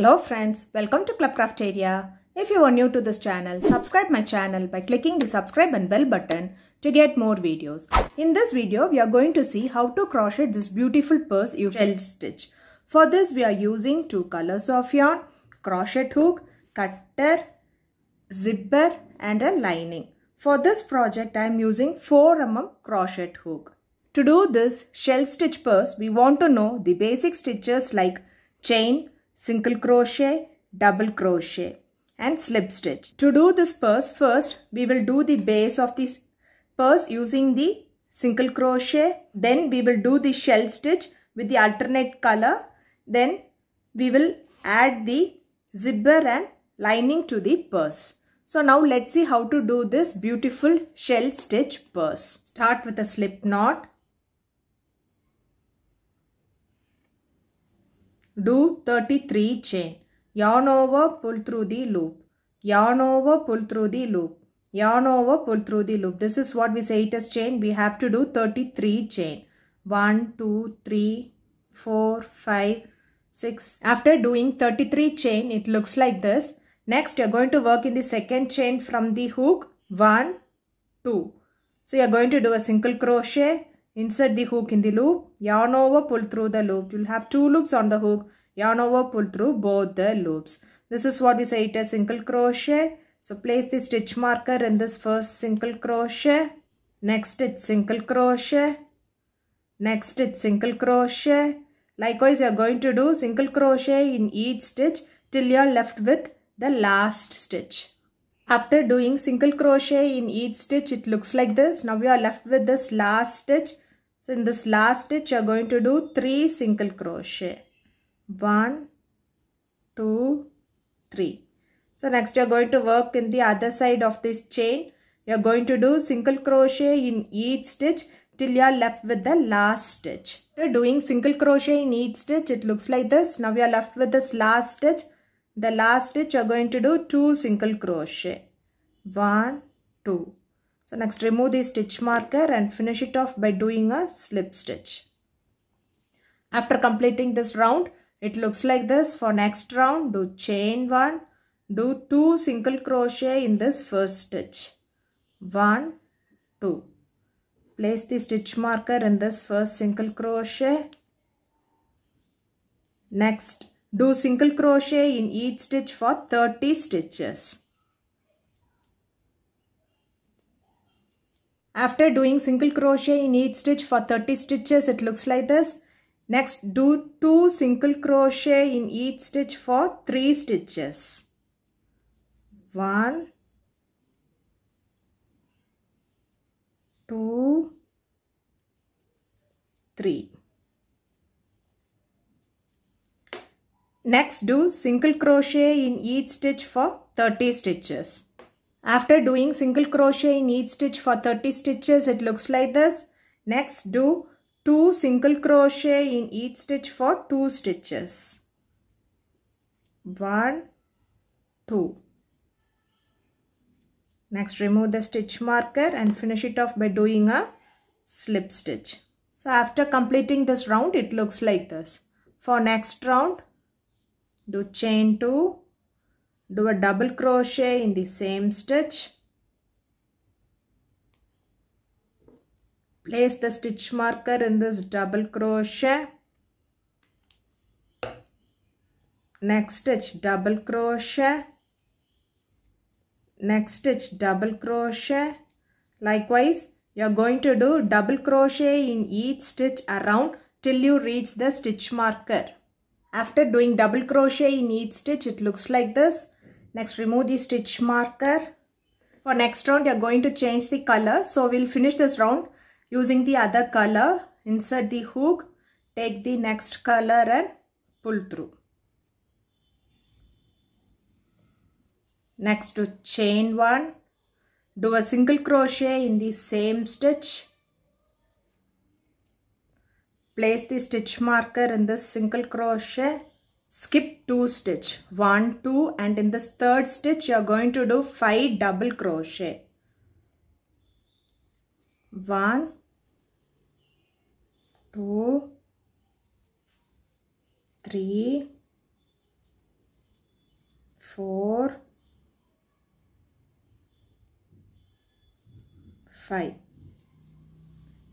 Hello friends, welcome to Club Crafteria. If you are new to this channel, subscribe my channel by clicking the subscribe and bell button to get more videos. In this video, we are going to see how to crochet this beautiful purse using shell stitch. For this, we are using two colors of yarn, crochet hook, cutter, zipper and a lining. For this project, I am using 4mm crochet hook. To do this shell stitch purse, we want to know the basic stitches like chain, single crochet, double crochet and slip stitch. To do this purse, first we will do the base of this purse using the single crochet. Then we will do the shell stitch with the alternate color. Then we will add the zipper and lining to the purse. So now let's see how to do this beautiful shell stitch purse. Start with a slip knot. Do 33 chain. Yarn over, pull through the loop. Yarn over, pull through the loop. Yarn over, pull through the loop. This is what we say it as chain. We have to do 33 chain. 1, 2, 3, 4, 5, 6. After doing 33 chain, it looks like this. Next, you are going to work in the second chain from the hook. 1, 2. So, you are going to do a single crochet. Insert the hook in the loop, yarn over, pull through the loop. You'll have 2 loops on the hook, yarn over, pull through both the loops. This is what we say it as single crochet. So place the stitch marker in this first single crochet. Next it's single crochet. Next it's single crochet. Likewise you are going to do single crochet in each stitch till you are left with the last stitch. After doing single crochet in each stitch, it looks like this. Now we are left with this last stitch. So in this last stitch, you are going to do 3 single crochet. 1, 2, 3. So next you are going to work in the other side of this chain. You are going to do single crochet in each stitch till you are left with the last stitch. After doing single crochet in each stitch, it looks like this. Now we are left with this last stitch. The last stitch you are going to do 2 single crochet. 1, 2. So next remove the stitch marker and finish it off by doing a slip stitch. After completing this round, it looks like this. For next round, do chain 1, do 2 single crochet in this first stitch. 1, 2. Place the stitch marker in this first single crochet. Next, do single crochet in each stitch for 30 stitches. After doing single crochet in each stitch for 30 stitches, it looks like this. Next, do 2 single crochet in each stitch for 3 stitches. 1, 2, 3. Next, do single crochet in each stitch for 30 stitches. After doing single crochet in each stitch for 30 stitches, it looks like this. Next, do 2 single crochet in each stitch for 2 stitches. 1, 2. Next, remove the stitch marker and finish it off by doing a slip stitch. So, after completing this round, it looks like this. For next round, do chain 2, do a double crochet in the same stitch, place the stitch marker in this double crochet, next stitch double crochet, next stitch double crochet. Likewise, you are going to do double crochet in each stitch around till you reach the stitch marker. After doing double crochet in each stitch, it looks like this. Next, remove the stitch marker. For next round, you are going to change the color. So, we will finish this round using the other color. Insert the hook, take the next color and pull through. Next, to chain 1, do a single crochet in the same stitch. Place the stitch marker in this single crochet. Skip 2 stitch, 1, 2 and in this third stitch you are going to do 5 double crochet. 1, 2, 3, 4, 5.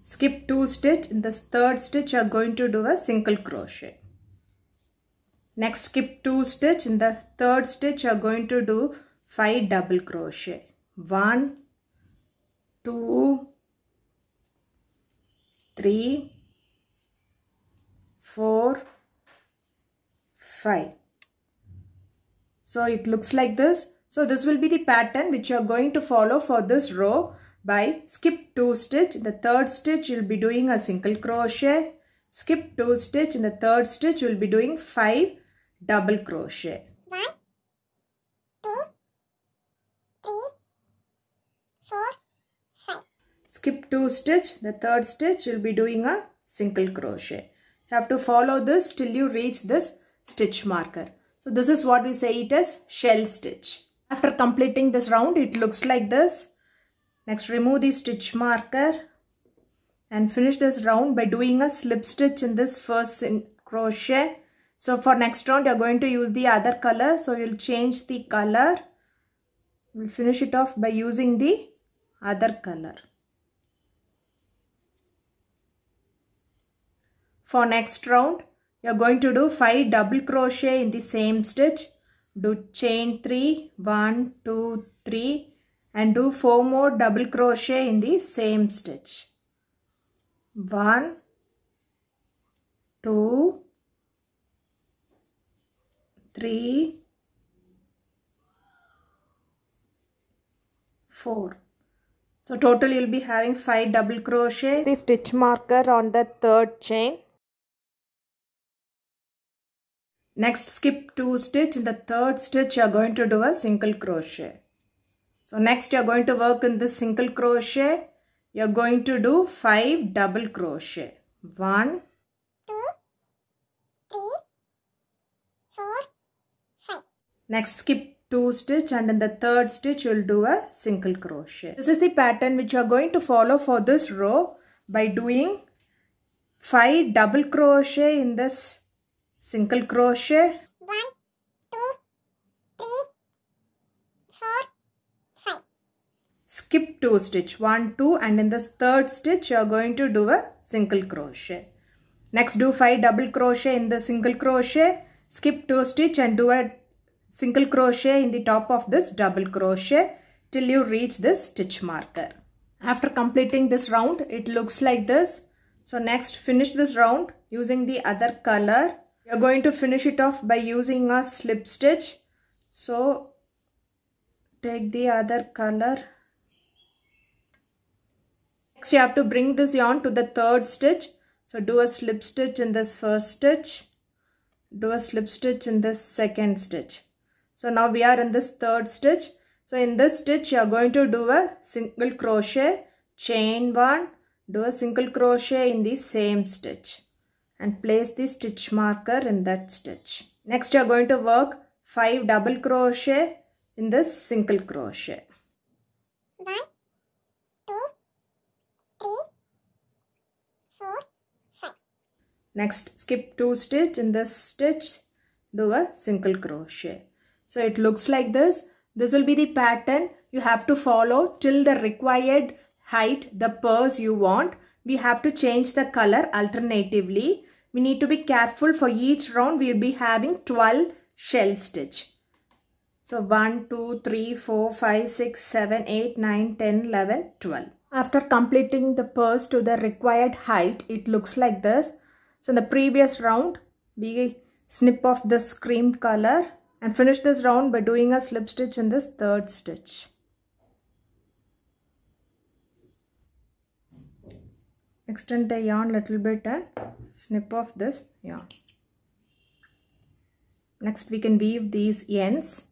Skip 2 stitch. In the third stitch you are going to do a single crochet. Next skip 2 stitch. In the third stitch you are going to do 5 double crochet. 1, 2, 3, 4, 5. So it looks like this. So this will be the pattern which you are going to follow for this row. By skip 2 stitch. In the third stitch you will be doing a single crochet. Skip 2 stitch. In the third stitch you will be doing 5 double crochet. 1, 2, 3, 4, 5. Skip 2 stitch. The third stitch you will be doing a single crochet. You have to follow this till you reach this stitch marker. So this is what we say it as shell stitch. After completing this round it looks like this. Next remove the stitch marker and finish this round by doing a slip stitch in this first crochet. So for next round you are going to use the other color. So you will change the color. We'll finish it off by using the other color. For next round you are going to do 5 double crochet in the same stitch. Do chain 3, 1, 2, 3 and do 4 more double crochet in the same stitch. 1, 2, 3, 4. So total you will be having 5 double crochet. The stitch marker on the third chain. Next skip 2 stitch. In the third stitch you are going to do a single crochet. So next you are going to work in this single crochet. You are going to do 5 double crochet. 1, 2, 3, 4, 5. Next skip 2 stitch and in the third stitch you will do a single crochet. This is the pattern which you are going to follow for this row by doing 5 double crochet in this single crochet. 1, 2, 3, 4, 5. Skip 2 stitch 1, 2 and in this third stitch you are going to do a single crochet. Next do 5 double crochet in the single crochet. Skip 2 stitch and do a single crochet in the top of this double crochet till you reach this stitch marker. After completing this round it looks like this. So next finish this round using the other color. You are going to finish it off by using a slip stitch. So take the other color. Next you have to bring this yarn to the third stitch. So do a slip stitch in this first stitch. Do a slip stitch in this second stitch. So now we are in this third stitch. So in this stitch you are going to do a single crochet, chain 1, do a single crochet in the same stitch and place the stitch marker in that stitch. Next you are going to work 5 double crochet in this single crochet. 1, 2, 3, 4, 5. Next skip 2 stitch in this stitch, do a single crochet. So it looks like this. This will be the pattern you have to follow till the required height, the purse you want. We have to change the color alternatively. We need to be careful. For each round we will be having 12 shell stitch. So 1, 2, 3, 4, 5, 6, 7, 8, 9, 10, 11, 12. After completing the purse to the required height, it looks like this. So in the previous round, we snip off this cream color and finish this round by doing a slip stitch in this third stitch. Extend the yarn little bit and snip off this yarn. Next we can weave these ends.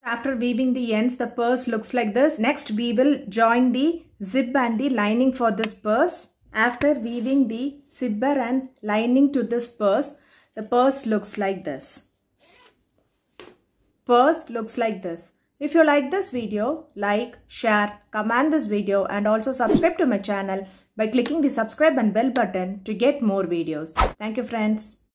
After weaving the ends, the purse looks like this. Next we will join the zip and the lining for this purse. After weaving the zipper and lining to this purse, the purse looks like this. Purse looks like this. If you like this video, like, share, comment this video and also subscribe to my channel by clicking the subscribe and bell button to get more videos. Thank you friends.